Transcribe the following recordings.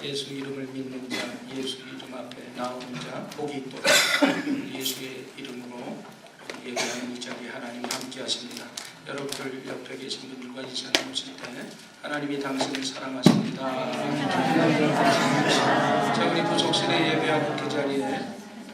예수 이름을 믿는 자, 예수 이름 앞에 나오는 자 복이 있도다. 예수의 이름으로 예배하는 이 자리에 하나님이 함께 하십니다. 여러분들 옆에 계신 분들과 인사 나누실 때 하나님이 당신을 사랑하십니다. 자, 우리 구속실에 예배하는 그 자리에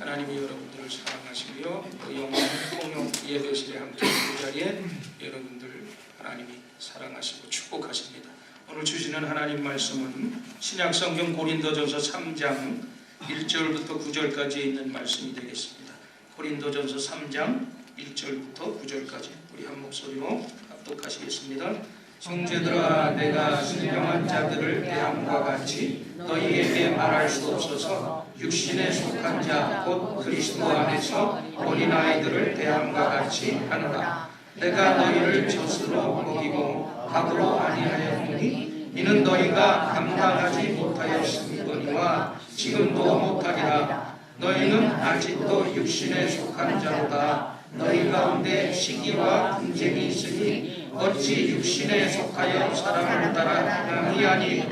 하나님이 여러분들을 사랑하시며 또 영원 공용 예배실에 함께 그 자리에 여러분들 하나님이 사랑하시고 축복하십니다. 오늘 주시는 하나님 말씀은 신약성경 고린도전서 3장 1절부터 9절까지 있는 말씀이 되겠습니다. 고린도전서 3장 1절부터 9절까지 우리 한 목소리로 합독하시겠습니다. 형제들아, 내가 신령한 자들을 대함과 같이 너희에게 말할 수 없어서 육신에 속한 자 곧 그리스도 안에서 어린아이들을 대함과 같이 하노라. 내가 너희를 젖으로 먹이고 밥으로 아니하였느니 이는 너희가 감당하지 못하였으니거니와 지금도 못하리라. 너희는 아직도 육신에 속한 자로다. 너희 가운데 시기와 분쟁이 있으니 어찌 육신에 속하여 사람을 따라 행함이 아니.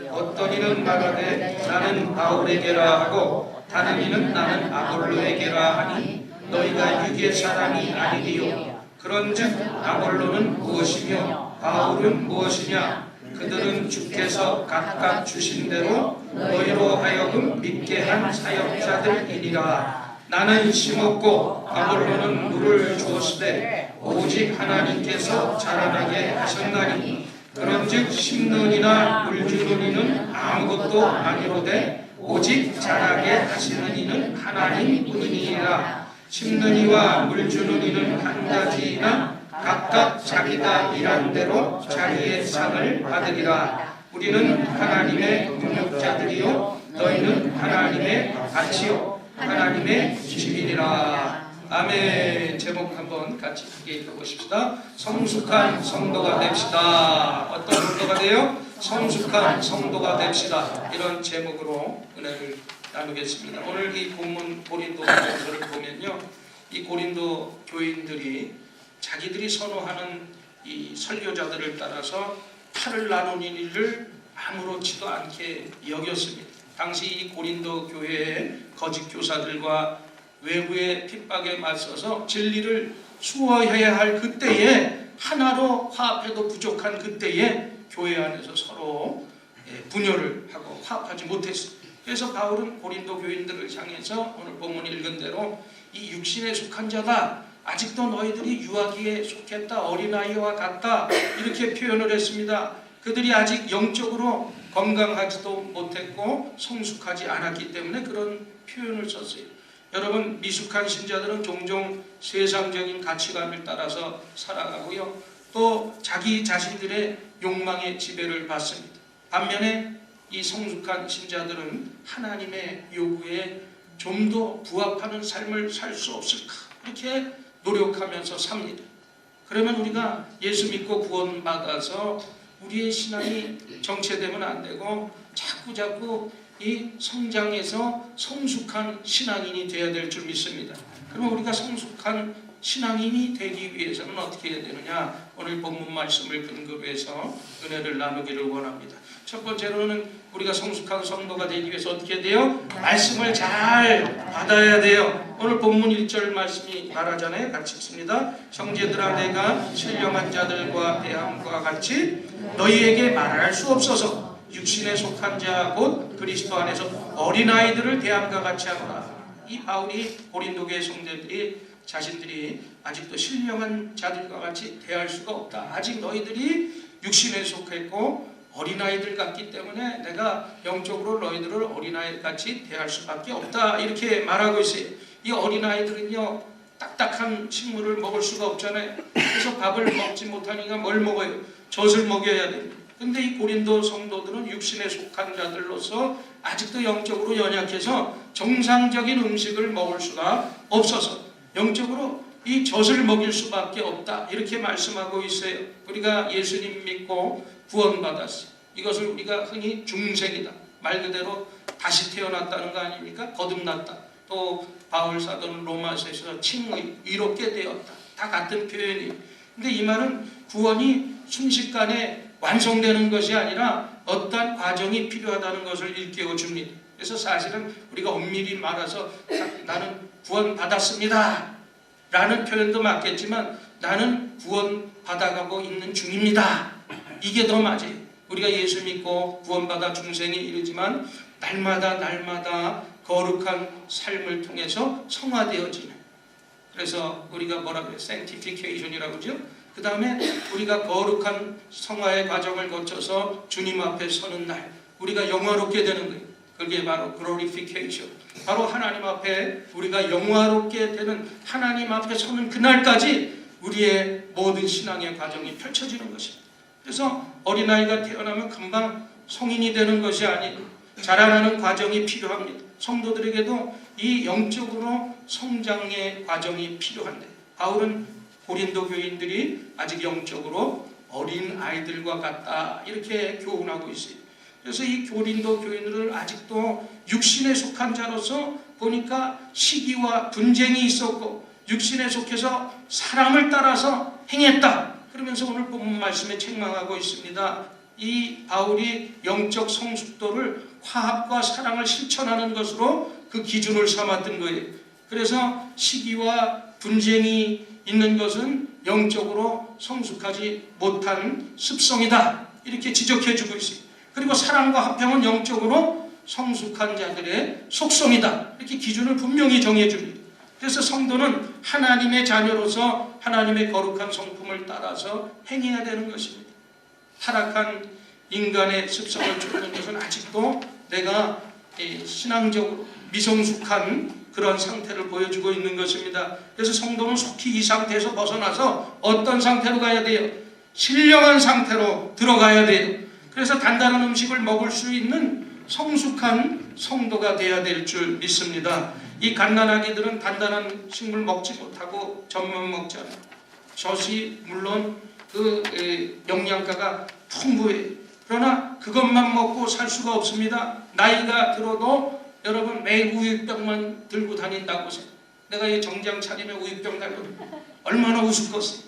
어떤 이는 말하되 나는 바울에게라 하고 다른 이는 나는 아볼로에게라 하니 너희가 육의 사람이 아니니요. 그런즉 아볼로는 무엇이며 바울은 무엇이냐? 그들은 주께서 각각 주신 대로 너희로 하여금 믿게 한 사역자들이니라. 나는 심었고 아볼로는 물을 주었으되 오직 하나님께서 자라나게 하셨나니. 그런즉 심는 이나 물 주는 이는 아무것도 아니로되 오직 자라게 하시는 이는 하나님뿐이니라. 심는 이와 물 주는 이는 한 가지이나 각각 자기가 일한 대로 자기의 상을 받으리라. 우리는 하나님의 능력자들이요 너희는 하나님의 밭이요 하나님의 집이니라. 아멘. 제목 한번 같이 크게 읽어보십시다. 성숙한 성도가 됩시다. 어떤 성도가 돼요? 성숙한 성도가 됩시다. 이런 제목으로 은혜를 나누겠습니다. 오늘 이 본문 고린도전서를 보면요, 이 고린도 교인들이 자기들이 선호하는 이 설교자들을 따라서 팔을 나누는 일을 아무렇지도 않게 여겼습니다. 당시 이 고린도 교회의 거짓 교사들과 외부의 핍박에 맞서서 진리를 수호해야 할 그때에 하나로 화합해도 부족한 그때에 교회 안에서 서로 분열을 하고 화합하지 못했습니다. 그래서 바울은 고린도 교인들을 향해서 오늘 본문 읽은 대로 이 육신에 속한 자다, 아직도 너희들이 유아기에 속했다, 어린아이와 같다, 이렇게 표현을 했습니다. 그들이 아직 영적으로 건강하지도 못했고 성숙하지 않았기 때문에 그런 표현을 썼어요. 여러분, 미숙한 신자들은 종종 세상적인 가치관을 따라서 살아가고요, 또 자기 자신들의 욕망의 지배를 받습니다. 반면에 이 성숙한 신자들은 하나님의 요구에 좀 더 부합하는 삶을 살 수 없을까, 이렇게 노력하면서 삽니다. 그러면 우리가 예수 믿고 구원받아서 우리의 신앙이 정체되면 안 되고 자꾸 이 성장해서 성숙한 신앙인이 되어야 될 줄 믿습니다. 그럼 우리가 성숙한 신앙인이 되기 위해서는 어떻게 해야 되느냐? 오늘 본문 말씀을 근거로 해서 은혜를 나누기를 원합니다. 첫 번째로는 우리가 성숙한 성도가 되기 위해서 어떻게 해야 돼요? 말씀을 잘 받아야 돼요. 오늘 본문 1절 말씀이 말하잖아요. 같이 읽습니다. 형제들아, 내가 신령한 자들과 대함과 같이 너희에게 말할 수 없어서 육신에 속한 자 곧 그리스도 안에서 어린아이들을 대함과 같이 하노라. 이 바울이 고린도교의 성도들이 자신들이 아직도 신령한 자들과 같이 대할 수가 없다. 아직 너희들이 육신에 속했고 어린아이들 같기 때문에 내가 영적으로 너희들을 어린아이같이 대할 수밖에 없다. 이렇게 말하고 있어요. 이 어린아이들은요, 딱딱한 식물을 먹을 수가 없잖아요. 그래서 밥을 먹지 못하니까 뭘 먹어요? 젖을 먹여야 됩니다. 근데 이 고린도 성도들은 육신에 속한 자들로서 아직도 영적으로 연약해서 정상적인 음식을 먹을 수가 없어서 영적으로 이 젖을 먹일 수밖에 없다. 이렇게 말씀하고 있어요. 우리가 예수님 믿고 구원받았어요. 이것을 우리가 흔히 중생이다, 말 그대로 다시 태어났다는 거 아닙니까? 거듭났다. 또 바울 사도는 로마서에서 칭의, 의롭게 되었다. 다 같은 표현이에요. 근데 이 말은 구원이 순식간에 완성되는 것이 아니라 어떠한 과정이 필요하다는 것을 일깨워 줍니다. 그래서 사실은 우리가 엄밀히 말해서 나는 구원받았습니다 라는 표현도 맞겠지만 나는 구원받아가고 있는 중입니다. 이게 더 맞아요. 우리가 예수 믿고 구원받아 중생에 이르지만 날마다 거룩한 삶을 통해서 성화되어지는, 그래서 우리가 뭐라 그래요? sanctification이라고 그러죠. 그 다음에 우리가 거룩한 성화의 과정을 거쳐서 주님 앞에 서는 날 우리가 영화롭게 되는 거예요. 그게 바로 glorification. 바로 하나님 앞에 우리가 영화롭게 되는, 하나님 앞에 서는 그날까지 우리의 모든 신앙의 과정이 펼쳐지는 것입니다. 그래서 어린아이가 태어나면 금방 성인이 되는 것이 아니고 자라나는 과정이 필요합니다. 성도들에게도 이 영적으로 성장의 과정이 필요한데, 바울은 고린도 교인들이 아직 영적으로 어린 아이들과 같다 이렇게 교훈하고 있어요. 그래서 이 고린도 교인들을 아직도 육신에 속한 자로서 보니까 시기와 분쟁이 있었고 육신에 속해서 사람을 따라서 행했다. 그러면서 오늘 본문 말씀에 책망하고 있습니다. 이 바울이 영적 성숙도를 화합과 사랑을 실천하는 것으로 그 기준을 삼았던 거예요. 그래서 시기와 분쟁이 있는 것은 영적으로 성숙하지 못한 습성이다 이렇게 지적해주고 있어요. 그리고 사랑과 화평은 영적으로 성숙한 자들의 속성이다 이렇게 기준을 분명히 정해줍니다. 그래서 성도는 하나님의 자녀로서 하나님의 거룩한 성품을 따라서 행해야 되는 것입니다. 타락한 인간의 습성을 쫓는 것은 아직도 내가 신앙적으로 미성숙한 그런 상태를 보여주고 있는 것입니다. 그래서 성도는 속히 이 상태에서 벗어나서 어떤 상태로 가야 돼요? 신령한 상태로 들어가야 돼요. 그래서 단단한 음식을 먹을 수 있는 성숙한 성도가 되어야 될 줄 믿습니다. 이 갓난아기들은 단단한 식물 먹지 못하고 젖만 먹잖아요. 젖이 물론 그 영양가가 풍부해요. 그러나 그것만 먹고 살 수가 없습니다. 나이가 들어도 여러분 매일 우유병만 들고 다닌다고 생각해요. 내가 이 정장 차리면 우유병 달고 얼마나 우습겠어요.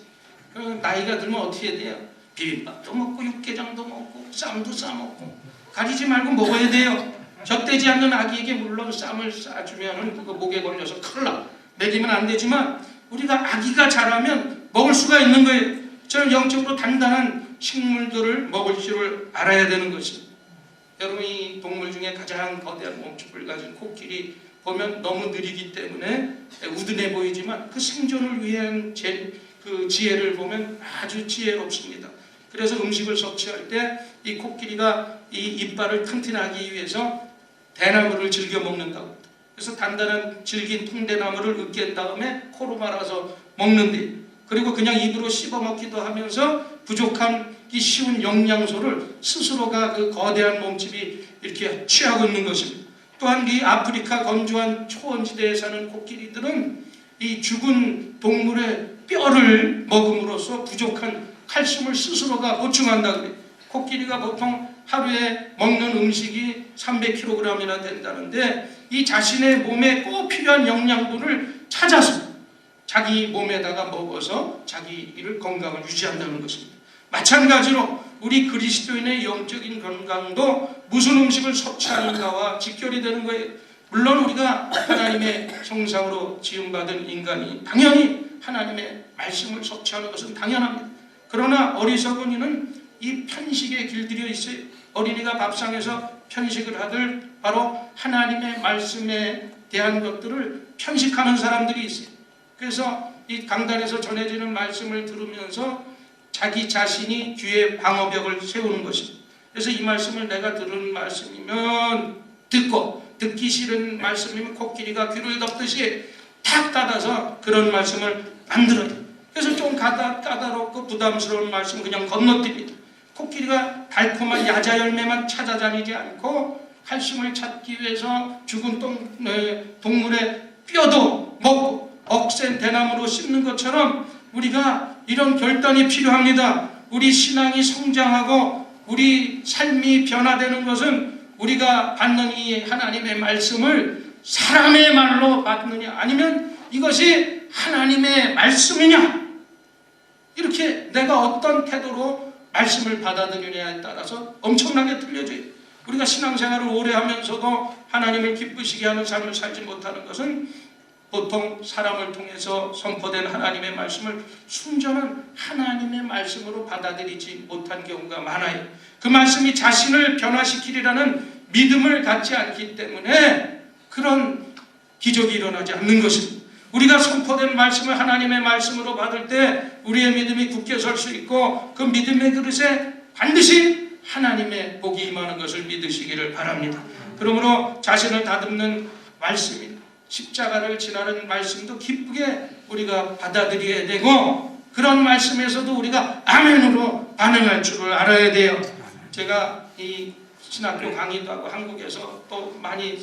나이가 들면 어떻게 해야 돼요? 비빔밥도 먹고 육개장도 먹고 쌈도 싸먹고 가리지 말고 먹어야 돼요. 젖되지 않는 아기에게 물론 쌈을 싸주면 그거 목에 걸려서 큰일 나. 먹이면 안 되지만 우리가 아기가 자라면 먹을 수가 있는 거예요. 저는 영적으로 단단한 식물들을 먹을 줄을 알아야 되는 것입니다. 여러분 이 동물 중에 가장 거대한 몸집을 가진 코끼리 보면 너무 느리기 때문에 우둔해 보이지만 그 생존을 위한 그 지혜를 보면 아주 지혜롭습니다. 그래서 음식을 섭취할 때 이 코끼리가 이 이빨을 튼튼하기 위해서 대나무를 즐겨 먹는다고 합니다. 그래서 단단한 질긴 통대나무를 으깬 다음에 코로 말아서 먹는데, 그리고 그냥 입으로 씹어 먹기도 하면서 부족하기 쉬운 영양소를 스스로가 그 거대한 몸집이 이렇게 취하고 있는 것입니다. 또한 이 아프리카 건조한 초원지대에 사는 코끼리들은 이 죽은 동물의 뼈를 먹음으로써 부족한 칼슘을 스스로가 보충한다 그래요. 코끼리가 보통 하루에 먹는 음식이 300kg이나 된다는데 이 자신의 몸에 꼭 필요한 영양분을 찾아서 자기 몸에다가 먹어서 자기를 건강을 유지한다는 것입니다. 마찬가지로 우리 그리스도인의 영적인 건강도 무슨 음식을 섭취하는가와 직결이 되는 거예요. 물론 우리가 하나님의 형상으로 지음받은 인간이 당연히 하나님의 말씀을 섭취하는 것은 당연합니다. 그러나 어리석은 이는 이 편식에 길들여 있어요. 어린이가 밥상에서 편식을 하들 바로 하나님의 말씀에 대한 것들을 편식하는 사람들이 있어요. 그래서 이 강단에서 전해지는 말씀을 들으면서 자기 자신이 귀에 방어벽을 세우는 것입니다. 그래서 이 말씀을 내가 들은 말씀이면 듣고 듣기 싫은 말씀이면 코끼리가 귀를 덮듯이 탁 닫아서 그런 말씀을 만들어요. 그래서 좀 까다롭고 부담스러운 말씀 그냥 건너뜁니다. 코끼리가 달콤한 야자 열매만 찾아다니지 않고 칼슘을 찾기 위해서 죽은 동물의 뼈도 먹고 억센 대나무로 씹는 것처럼 우리가 이런 결단이 필요합니다. 우리 신앙이 성장하고 우리 삶이 변화되는 것은 우리가 받는 이 하나님의 말씀을 사람의 말로 받느냐 아니면 이것이 하나님의 말씀이냐, 이렇게 내가 어떤 태도로 말씀을 받아들이냐에 따라서 엄청나게 틀려져요. 우리가 신앙생활을 오래 하면서도 하나님을 기쁘시게 하는 삶을 살지 못하는 것은 보통 사람을 통해서 선포된 하나님의 말씀을 순전한 하나님의 말씀으로 받아들이지 못한 경우가 많아요. 그 말씀이 자신을 변화시키리라는 믿음을 갖지 않기 때문에 그런 기적이 일어나지 않는 것입니다. 우리가 선포된 말씀을 하나님의 말씀으로 받을 때 우리의 믿음이 굳게 설 수 있고 그 믿음의 그릇에 반드시 하나님의 복이 임하는 것을 믿으시기를 바랍니다. 그러므로 자신을 다듬는 말씀입니다. 십자가를 지나는 말씀도 기쁘게 우리가 받아들여야 되고 그런 말씀에서도 우리가 아멘으로 반응할 줄을 알아야 돼요. 제가 이 신학교 강의도 하고 한국에서 또 많이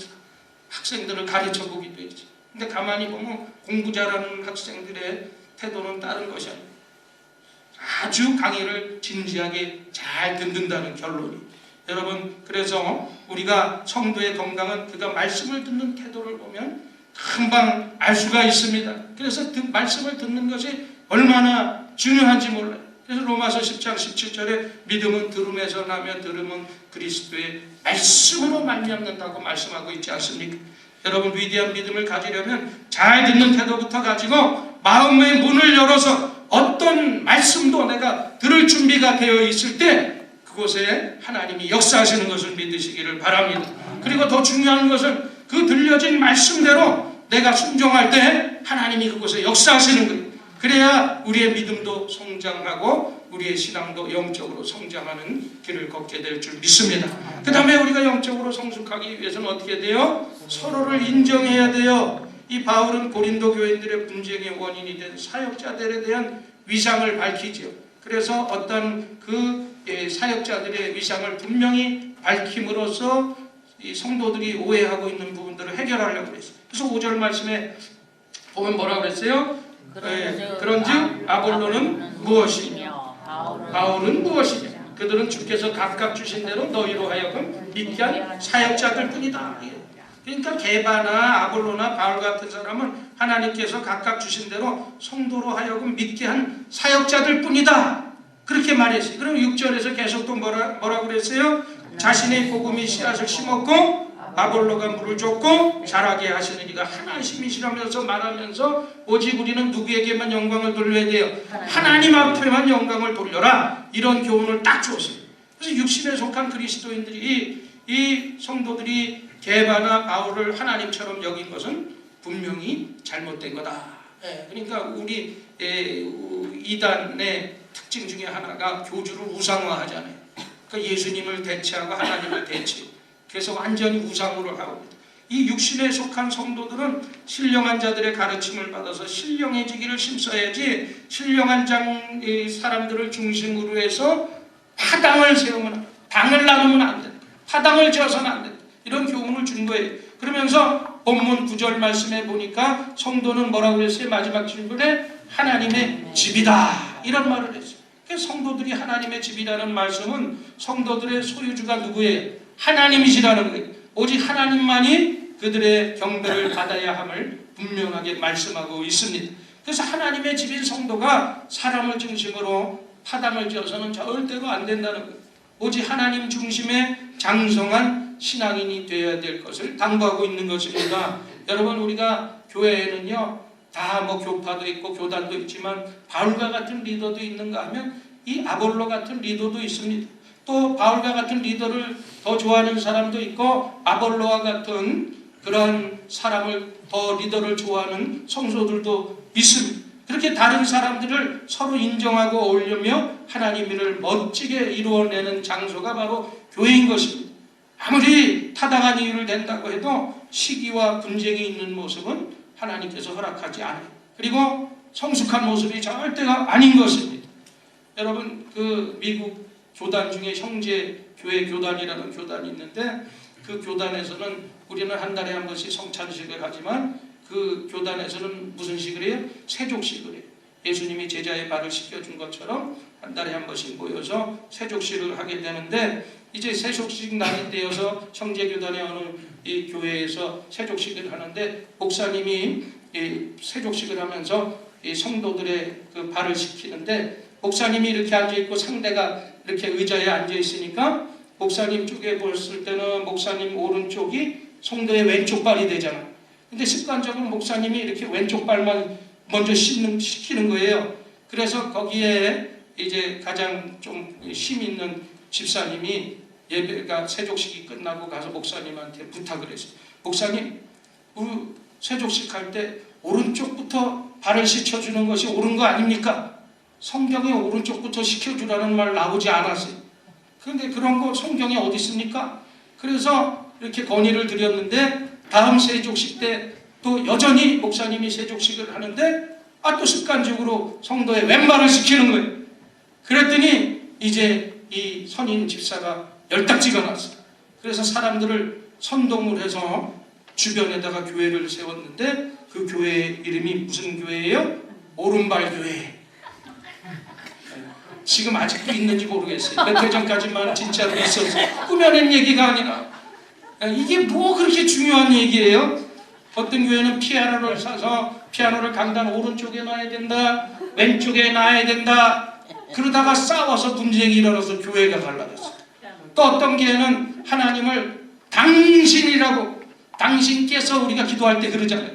학생들을 가르쳐 보기도 했지. 근데 가만히 보면 공부 잘하는 학생들의 태도는 다른 것이 아니에요. 아주 강의를 진지하게 잘 듣는다는 결론이. 여러분, 그래서 우리가 성도의 건강은 그가 말씀을 듣는 태도를 보면 금방 알 수가 있습니다. 그래서 말씀을 듣는 것이 얼마나 중요한지 몰라요. 그래서 로마서 10장 17절에 믿음은 들음에서 나며 들음은 그리스도의 말씀으로 말미암는다고 말씀하고 있지 않습니까? 여러분, 위대한 믿음을 가지려면 잘 듣는 태도부터 가지고 마음의 문을 열어서 어떤 말씀도 내가 들을 준비가 되어 있을 때 그곳에 하나님이 역사하시는 것을 믿으시기를 바랍니다. 그리고 더 중요한 것은 그 들려진 말씀대로 내가 순종할 때 하나님이 그곳에 역사하시는 거예요. 그래야 우리의 믿음도 성장하고 우리의 신앙도 영적으로 성장하는 길을 걷게 될 줄 믿습니다. 그 다음에 우리가 영적으로 성숙하기 위해서는 어떻게 돼요? 서로를 인정해야 돼요. 이 바울은 고린도 교인들의 분쟁의 원인이 된 사역자들에 대한 위상을 밝히죠. 그래서 어떤 그 사역자들의 위상을 분명히 밝힘으로써 이 성도들이 오해하고 있는 부분들을 해결하려고 그랬어요. 그래서 5절 말씀에 보면 뭐라고 그랬어요? 그런즉 아볼로는 무엇이냐? 바울은 무엇이냐? 그들은 주께서 각각 주신 대로 너희로 하여금 믿게 한 사역자들 뿐이다. 그러니까 게바나 아볼로나 바울 같은 사람은 하나님께서 각각 주신 대로 성도로 하여금 믿게 한 사역자들 뿐이다. 그렇게 말했어요. 그럼 6절에서 계속 또 뭐라고 그랬어요? 자신의 복음이 씨앗을 심었고 아볼로가 물을 줬고 자라게 하시는 이가 하나님이시라면서 말하면서 오직 우리는 누구에게만 영광을 돌려야 돼요? 하나님 앞에만 영광을 돌려라. 이런 교훈을 딱 주었어요. 그래서 육신에 속한 그리스도인들이 이 성도들이 게바나 바울을 하나님처럼 여긴 것은 분명히 잘못된 거다. 그러니까 우리 이단의 특징 중에 하나가 교주를 우상화하잖아요. 그러니까 예수님을 대체하고 하나님을 대체. 그래서 완전히 우상으로 하고 있다. 이 육신에 속한 성도들은 신령한 자들의 가르침을 받아서 신령해지기를 힘써야지 신령한 사람들을 중심으로 해서 파당을 세우면 당을 나누면 안 된다. 파당을 지어서는 안 된다. 이런 교훈을 준 거예요. 그러면서 본문 9절 말씀에 보니까 성도는 뭐라고 그랬어요? 마지막 질문에 하나님의 집이다. 이런 말을 했어요. 그래서 성도들이 하나님의 집이라는 말씀은 성도들의 소유주가 누구예요? 하나님이시라는 거예요. 오직 하나님만이 그들의 경배를 받아야 함을 분명하게 말씀하고 있습니다. 그래서 하나님의 집인 성도가 사람을 중심으로 파당을 지어서는 절대로 안 된다는 거예요. 오직 하나님 중심의 장성한 신앙인이 되어야 될 것을 당부하고 있는 것입니다. 여러분, 우리가 교회에는요 다 뭐 교파도 있고 교단도 있지만 바울과 같은 리더도 있는가 하면 이 아볼로 같은 리더도 있습니다. 또 바울과 같은 리더를 더 좋아하는 사람도 있고 아볼로와 같은 그런 사람을 더 리더를 좋아하는 성도들도 있습니다. 그렇게 다른 사람들을 서로 인정하고 어울리며 하나님 일을 멋지게 이루어내는 장소가 바로 교회인 것입니다. 아무리 타당한 이유를 댄다고 해도 시기와 분쟁이 있는 모습은 하나님께서 허락하지 않아요. 그리고 성숙한 모습이 절대가 아닌 것입니다. 여러분, 그 미국 교단 중에 형제 교회 교단이라는 교단이 있는데 그 교단에서는 우리는 한 달에 한 번씩 성찬식을 하지만 그 교단에서는 무슨 식을 해요? 세족식을 해요. 예수님이 제자의 발을 씻겨준 것처럼 한 달에 한 번씩 모여서 세족식을 하게 되는데 이제 세족식 날이 되어서 형제교단의 어느 이 교회에서 세족식을 하는데 목사님이 이 세족식을 하면서 이 성도들의 그 발을 씻기는데 목사님이 이렇게 앉아있고 상대가 이렇게 의자에 앉아 있으니까 목사님 쪽에 봤을 때는 목사님 오른쪽이 성도의 왼쪽 발이 되잖아. 근데 습관적으로 목사님이 이렇게 왼쪽 발만 먼저 시키는 거예요. 그래서 거기에 이제 가장 좀 힘 있는 집사님이 예배가 세족식이 끝나고 가서 목사님한테 부탁을 했어요. 목사님, 세족식 할 때 오른쪽부터 발을 씻혀주는 것이 옳은 거 아닙니까? 성경에 오른쪽부터 시켜주라는 말 나오지 않았어요. 그런데 그런 거 성경에 어디 있습니까? 그래서 이렇게 건의를 드렸는데 다음 세족식 때 또 여전히 목사님이 세족식을 하는데 또 습관적으로 성도의 왼발을 시키는 거예요. 그랬더니 이제 이 선임 집사가 열딱지가 났어요. 그래서 사람들을 선동을 해서 주변에다가 교회를 세웠는데 그 교회 이름이 무슨 교회예요? 오른발 교회. 지금 아직도 있는지 모르겠어요. 몇 해 전까지만 진짜로 있었어요. 꾸며낸 얘기가 아니라. 이게 뭐 그렇게 중요한 얘기예요? 어떤 교회는 피아노를 사서 피아노를 강단 오른쪽에 놔야 된다, 왼쪽에 놔야 된다. 그러다가 싸워서 분쟁이 일어나서 교회가 갈라졌어요. 또 어떤 교회는 하나님을 당신이라고, 당신께서 우리가 기도할 때 그러잖아요.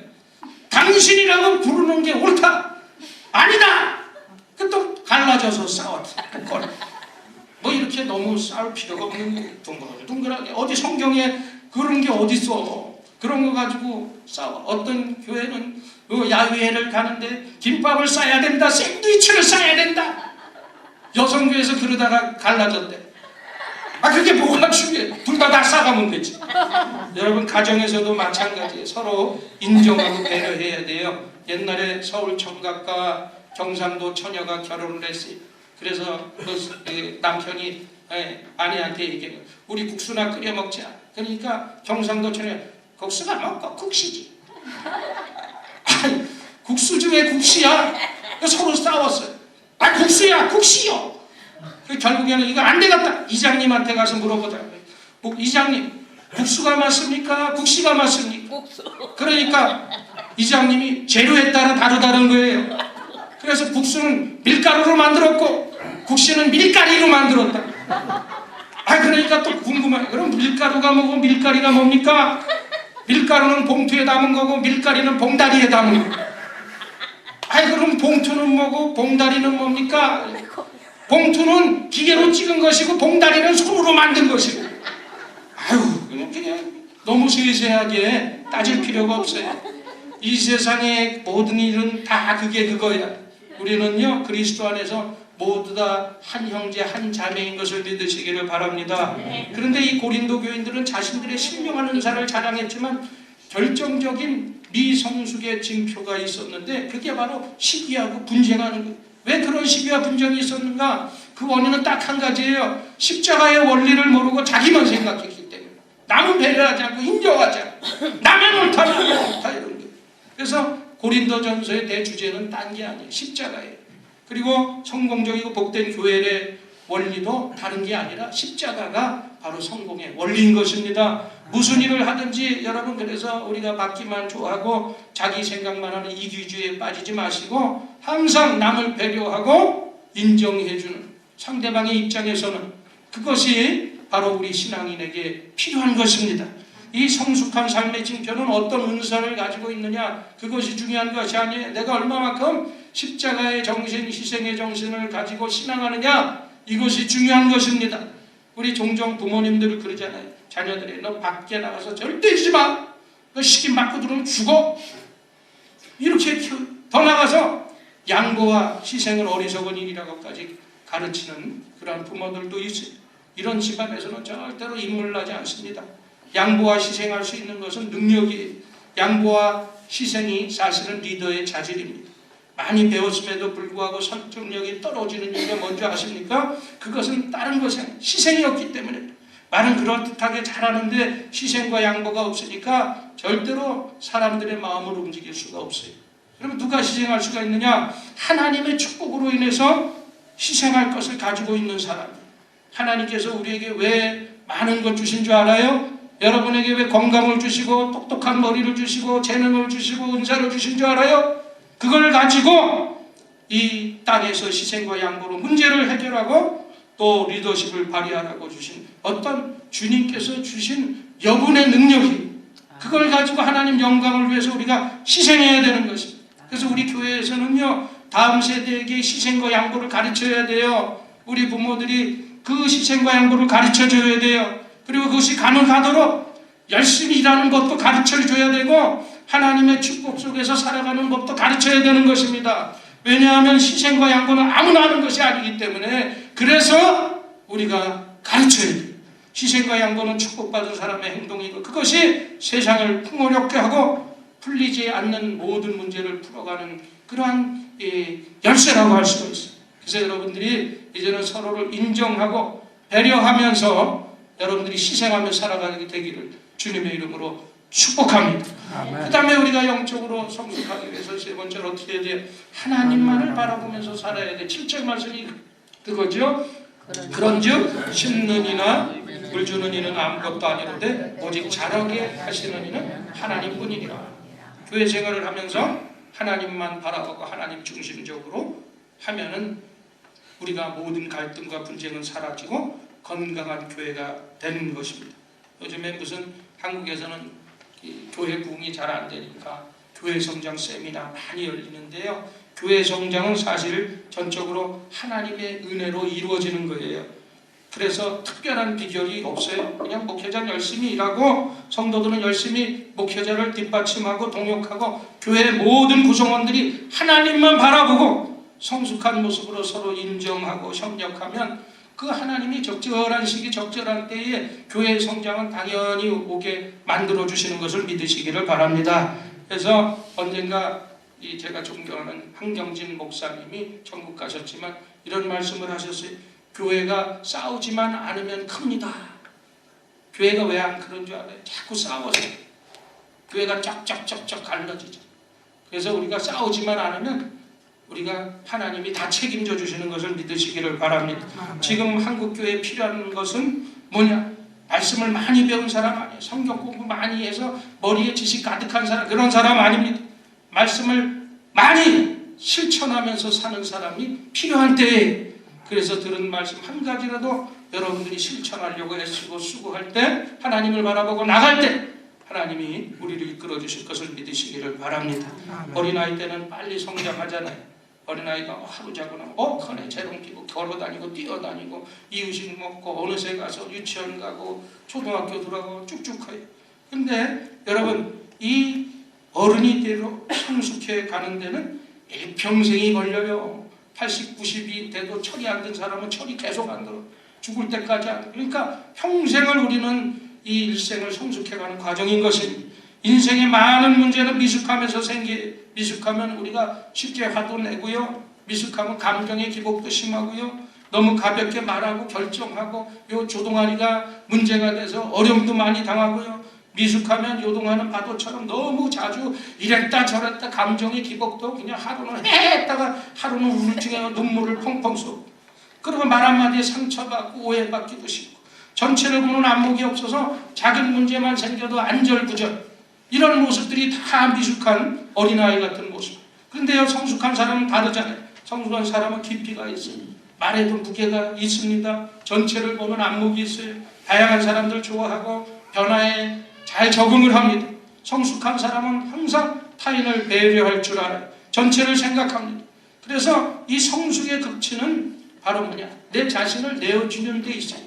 당신이라고 부르는 게 옳다, 아니다. 또 갈라져서 싸웠다. 뭐 이렇게 너무 싸울 필요가 없는 둥글둥글하게 어디 성경에 그런 게 어디 있어? 그런 거 가지고 싸워. 어떤 교회는 야외를 가는데 김밥을 싸야 된다, 샌드위치를 싸야 된다. 여성교회에서 그러다가 갈라졌대. 그게 뭐가 중요해? 둘 다 싸가면 되지. 여러분 가정에서도 마찬가지예요. 서로 인정하고 배려해야 돼요. 옛날에 서울 청각과 경상도 처녀가 결혼을 했어요. 그래서 그 남편이 아내한테 얘기해요. 우리 국수나 끓여 먹자. 그러니까 경상도 처녀, 국수가 먹고 국시지. 국수 중에 국시야. 서로 싸웠어요. 국수야, 국시요. 결국에는 이거 안 되겠다. 이장님한테 가서 물어보더라고요. 이장님, 국수가 맞습니까? 국시가 맞습니까? 국수. 그러니까 이장님이 재료에 따라 다르다는 거예요. 그래서 국수는 밀가루로 만들었고 국시는 밀가리로 만들었다. 그러니까 또 궁금해요. 그럼 밀가루가 뭐고 밀가리가 뭡니까? 밀가루는 봉투에 담은 거고 밀가리는 봉다리에 담은 거. 그럼 봉투는 뭐고 봉다리는 뭡니까? 봉투는 기계로 찍은 것이고 봉다리는 손으로 만든 것이고. 그냥 너무 세세하게 따질 필요가 없어요. 이 세상의 모든 일은 다 그거야. 우리는요 그리스도 안에서 모두 다 한 형제 한 자매인 것을 믿으시기를 바랍니다. 그런데 이 고린도 교인들은 자신들의 신령한 은사를 자랑했지만 결정적인 미성숙의 징표가 있었는데 그게 바로 시기하고 분쟁하는 거예요. 왜 그런 시기와 분쟁이 있었는가? 그 원인은 딱 한 가지예요. 십자가의 원리를 모르고 자기만 생각했기 때문에. 남은 배려하지 않고 인정하지 않고 남의 옳다 남의 옳다 이런 거예요. 그래서 고린도전서의 대주제는 딴 게 아니에요. 십자가예요. 그리고 성공적이고 복된 교회의 원리도 다른 게 아니라 십자가가 바로 성공의 원리인 것입니다. 무슨 일을 하든지 여러분 그래서 우리가 받기만 좋아하고 자기 생각만 하는 이기주의에 빠지지 마시고 항상 남을 배려하고 인정해주는 상대방의 입장에서는 그것이 바로 우리 신앙인에게 필요한 것입니다. 이 성숙한 삶의 징표는 어떤 은사를 가지고 있느냐 그것이 중요한 것이 아니에요. 내가 얼마만큼 십자가의 정신, 희생의 정신을 가지고 신앙하느냐 이것이 중요한 것입니다. 우리 종종 부모님들 그러잖아요. 자녀들이 너 밖에 나가서 절대 있지 마. 너 시기 맞고 들어오면 죽어. 이렇게 더 나가서 양보와 희생을 어리석은 일이라고까지 가르치는 그런 부모들도 있어요. 이런 집안에서는 절대로 인물나지 않습니다. 양보와 희생할 수 있는 것은 능력이에요. 양보와 희생이 사실은 리더의 자질입니다. 많이 배웠음에도 불구하고 설득력이 떨어지는 이유가 뭔지 아십니까? 그것은 다른 것이 아니에요. 희생이었기 때문에. 말은 그럴듯하게 잘하는데 희생과 양보가 없으니까 절대로 사람들의 마음을 움직일 수가 없어요. 그러면 누가 희생할 수가 있느냐? 하나님의 축복으로 인해서 희생할 것을 가지고 있는 사람. 하나님께서 우리에게 왜 많은 것 주신 줄 알아요? 여러분에게 왜 건강을 주시고 똑똑한 머리를 주시고 재능을 주시고 은사를 주신 줄 알아요? 그걸 가지고 이 땅에서 희생과 양보로 문제를 해결하고 또 리더십을 발휘하라고 주신 어떤 주님께서 주신 여분의 능력이, 그걸 가지고 하나님 영광을 위해서 우리가 희생해야 되는 것입니다. 그래서 우리 교회에서는요, 다음 세대에게 희생과 양보를 가르쳐야 돼요. 우리 부모들이 그 희생과 양보를 가르쳐줘야 돼요. 그리고 그것이 가능하도록 열심히 일하는 것도 가르쳐줘야 되고, 하나님의 축복 속에서 살아가는 법도 가르쳐야 되는 것입니다. 왜냐하면 희생과 양보는 아무나 하는 것이 아니기 때문에, 그래서 우리가 가르쳐야 돼요. 희생과 양보는 축복받은 사람의 행동이고, 그것이 세상을 풍요롭게 하고 풀리지 않는 모든 문제를 풀어가는 그러한 열쇠라고 할 수가 있어요. 그래서 여러분들이 이제는 서로를 인정하고 배려하면서 여러분들이 희생하며 살아가게 되기를 주님의 이름으로 축복합니다. 그 다음에 우리가 영적으로 성숙하기 위해서 세 번째로 어떻게 해야 돼요? 하나님만을 바라보면서 살아야 돼. 7절 말씀이 그거죠. 그런즉 심는 이나 물 주는 이는 아무것도 아니로되 오직 자라게 하시는 이는 하나님뿐이니라. 교회 생활을 하면서 하나님만 바라보고 하나님 중심적으로 하면은 우리가 모든 갈등과 분쟁은 사라지고 건강한 교회가 되는 것입니다. 요즘에 무슨 한국에서는 교회 부흥이 잘 안 되니까 교회 성장 세미나 많이 열리는데요. 교회 성장은 사실 전적으로 하나님의 은혜로 이루어지는 거예요. 그래서 특별한 비결이 없어요. 그냥 목회자는 열심히 일하고 성도들은 열심히 목회자를 뒷받침하고 동역하고 교회의 모든 구성원들이 하나님만 바라보고 성숙한 모습으로 서로 인정하고 협력하면 그 하나님이 적절한 시기 적절한 때에 교회의 성장은 당연히 오게 만들어주시는 것을 믿으시기를 바랍니다. 그래서 언젠가 제가 존경하는 한경진 목사님이 천국 가셨지만 이런 말씀을 하셨어요. 교회가 싸우지만 않으면 큽니다. 교회가 왜 안 그런 줄 알아요? 자꾸 싸워서 교회가 쫙쫙쫙쫙 갈라지죠. 그래서 우리가 싸우지만 않으면 우리가 하나님이 다 책임져 주시는 것을 믿으시기를 바랍니다. 지금 한국교회에 필요한 것은 뭐냐? 말씀을 많이 배운 사람 아니에요. 성경 공부 많이 해서 머리에 지식 가득한 사람, 그런 사람 아닙니다. 말씀을 많이 실천하면서 사는 사람이 필요한 때에, 그래서 들은 말씀 한 가지라도 여러분들이 실천하려고 애쓰고 수고할 때, 하나님을 바라보고 나갈 때 하나님이 우리를 이끌어 주실 것을 믿으시기를 바랍니다. 어린아이 때는 빨리 성장하잖아요. 어린아이가 하루자고나 옥헌에 재롱 끼고 걸어다니고 뛰어다니고 이유식 먹고 어느새 가서 유치원 가고 초등학교 들어가고 쭉쭉해요. 근데 여러분, 이 어른이 되로 성숙해 가는 데는 일평생이 걸려요. 80, 90이 돼도 철이 안 든 사람은 철이 계속 안 들어. 죽을 때까지 안 들어. 그러니까 평생을 우리는 이 일생을 성숙해가는 과정인 것입니다. 인생의 많은 문제는 미숙하면서 미숙하면 우리가 쉽게 화도 내고요. 미숙하면 감정의 기복도 심하고요. 너무 가볍게 말하고 결정하고 요 조동아리가 문제가 돼서 어려움도 많이 당하고요. 미숙하면 요동하는 파도처럼 너무 자주 이랬다 저랬다 감정의 기복도 그냥 하루는 했다가 하루는 우울증에 눈물을 펑펑 쏟고, 그리고 말 한마디에 상처받고 오해받기도 쉽고, 전체를 보는 안목이 없어서 작은 문제만 생겨도 안절부절, 이런 모습들이 다 미숙한 어린아이 같은 모습. 그런데요, 성숙한 사람은 다르잖아요. 성숙한 사람은 깊이가 있어요. 말에도 무게가 있습니다. 전체를 보는 안목이 있어요. 다양한 사람들 좋아하고 변화에 잘 적응을 합니다. 성숙한 사람은 항상 타인을 배려할 줄 알아요. 전체를 생각합니다. 그래서 이 성숙의 극치는 바로 뭐냐? 내 자신을 내어주는 데 있어요.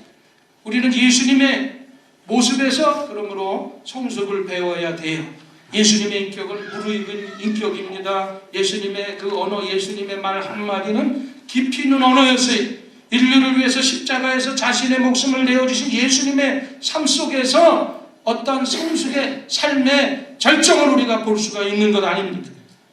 우리는 예수님의 모습에서 그러므로 성숙을 배워야 돼요. 예수님의 인격을 무르익은 인격입니다. 예수님의 그 언어, 예수님의 말 한마디는 깊이 있는 언어였어요. 인류를 위해서 십자가에서 자신의 목숨을 내어주신 예수님의 삶 속에서 어떤 성숙의 삶의 절정을 우리가 볼 수가 있는 것 아닙니까?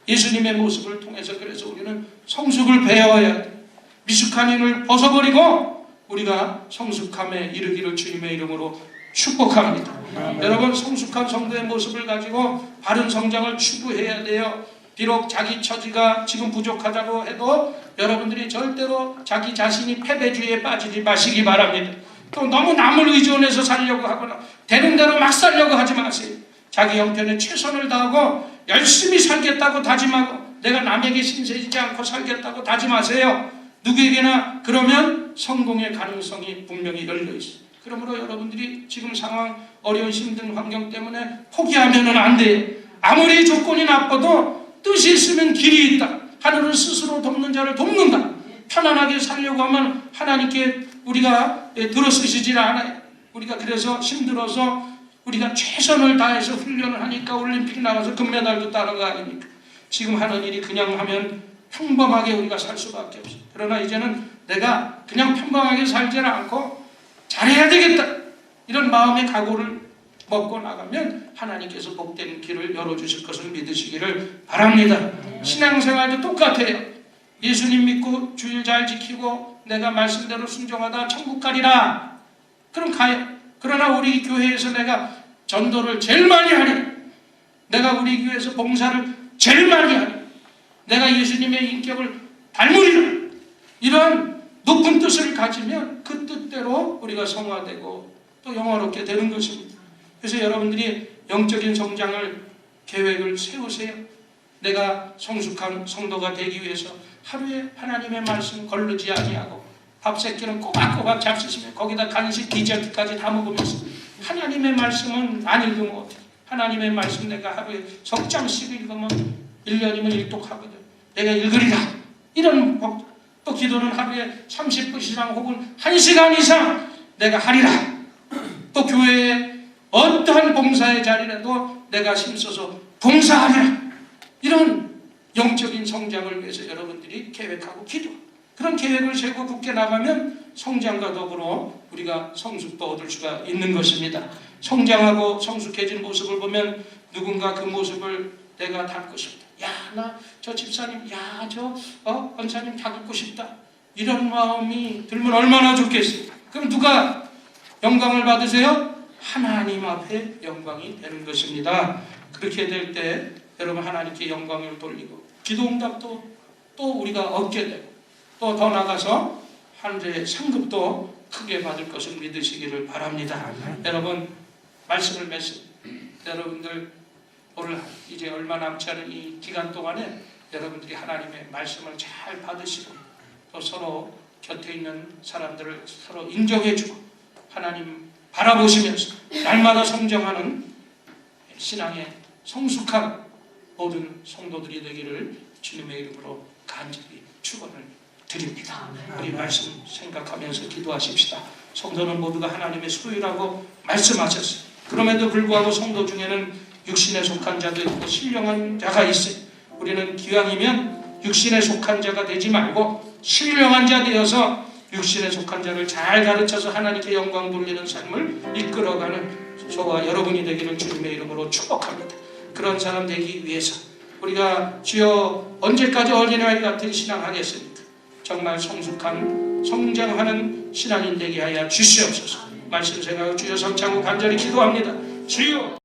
예수님의 모습을 통해서 그래서 우리는 성숙을 배워야 돼요. 미숙한 힘을 벗어버리고 우리가 성숙함에 이르기를 주님의 이름으로 축복합니다. 여러분, 성숙한 성도의 모습을 가지고 바른 성장을 추구해야 돼요. 비록 자기 처지가 지금 부족하다고 해도 여러분들이 절대로 자기 자신이 패배주의에 빠지지 마시기 바랍니다. 또 너무 남을 의존해서 살려고 하거나 되는 대로 막 살려고 하지 마세요. 자기 형편에 최선을 다하고 열심히 살겠다고 다짐하고 내가 남에게 신세지지 않고 살겠다고 다짐하세요. 누구에게나 그러면 성공의 가능성이 분명히 열려 있어요. 그러므로 여러분들이 지금 상황, 어려운 힘든 환경 때문에 포기하면 안 돼요. 아무리 조건이 나빠도 뜻이 있으면 길이 있다. 하늘은 스스로 돕는 자를 돕는다. 편안하게 살려고 하면 하나님께 우리가 들어쓰시질 않아요. 우리가 그래서 힘들어서 우리가 최선을 다해서 훈련을 하니까 올림픽 나가서 금메달도 따는 거 아닙니까? 지금 하는 일이 그냥 하면 평범하게 우리가 살 수밖에 없어요. 그러나 이제는 내가 그냥 평범하게 살지는 않고 잘해야 되겠다. 이런 마음의 각오를 먹고 나가면 하나님께서 복된 길을 열어주실 것을 믿으시기를 바랍니다. 신앙생활도 똑같아요. 예수님 믿고 주일 잘 지키고 내가 말씀대로 순종하다 천국 가리라. 그럼 가요. 그러나 우리 교회에서 내가 전도를 제일 많이 하니, 내가 우리 교회에서 봉사를 제일 많이 하니, 내가 예수님의 인격을 닮으리라. 이런 높은 뜻을 가지면 그 뜻대로 우리가 성화되고 또 영화롭게 되는 것입니다. 그래서 여러분들이 영적인 성장을 계획을 세우세요. 내가 성숙한 성도가 되기 위해서 하루에 하나님의 말씀 거르지 아니하고 밥 새끼는 꼬박꼬박 잡수시면 거기다 간식 디저트까지 다 먹으면서 하나님의 말씀은 안 읽으면 어떡해. 하나님의 말씀 내가 하루에 석장씩 읽으면 1년이면 일독하거든. 내가 읽으리라. 이런 또 기도는 하루에 30분 이상 혹은 1시간 이상 내가 하리라. 또 교회에 어떠한 봉사의 자리라도 내가 힘써서 봉사하리라. 이런 영적인 성장을 위해서 여러분들이 계획하고 기도, 그런 계획을 세우고 굳게 나가면 성장과 더불어 우리가 성숙도 얻을 수가 있는 것입니다. 성장하고 성숙해진 모습을 보면 누군가 그 모습을 내가 닮고 싶다. 야, 나 저 집사님, 야, 저 권사님 닮고 싶다. 이런 마음이 들면 얼마나 좋겠어요. 그럼 누가 영광을 받으세요? 하나님 앞에 영광이 되는 것입니다. 그렇게 될 때 여러분 하나님께 영광을 돌리고 기도응답도 또 우리가 얻게 되고 또 더 나가서 하늘의 상급도 크게 받을 것을 믿으시기를 바랍니다. 여러분 말씀을 맺습니다. 여러분들 오늘 이제 얼마 남지 않은 이 기간 동안에 여러분들이 하나님의 말씀을 잘 받으시고 또 서로 곁에 있는 사람들을 서로 인정해주고 하나님 바라보시면서 날마다 성장하는 신앙의 성숙한 모든 성도들이 되기를 주님의 이름으로 간절히 축원을 드립니다. 우리 말씀 생각하면서 기도하십시다. 성도는 모두가 하나님의 소유라고 말씀하셨어요. 그럼에도 불구하고 성도 중에는 육신에 속한 자도 있고 신령한 자가 있어요. 우리는 기왕이면 육신에 속한 자가 되지 말고 신령한 자 되어서 육신에 속한 자를 잘 가르쳐서 하나님께 영광 돌리는 삶을 이끌어가는 저와 여러분이 되기를 주님의 이름으로 축복합니다. 그런 사람 되기 위해서 우리가 주여 언제까지 어린아이 같은 신앙하겠습니까? 정말 성숙한 성장하는 신앙인 되게 하여 주시옵소서. 말씀 생각하고 주여 성창하고 간절히 기도합니다. 주여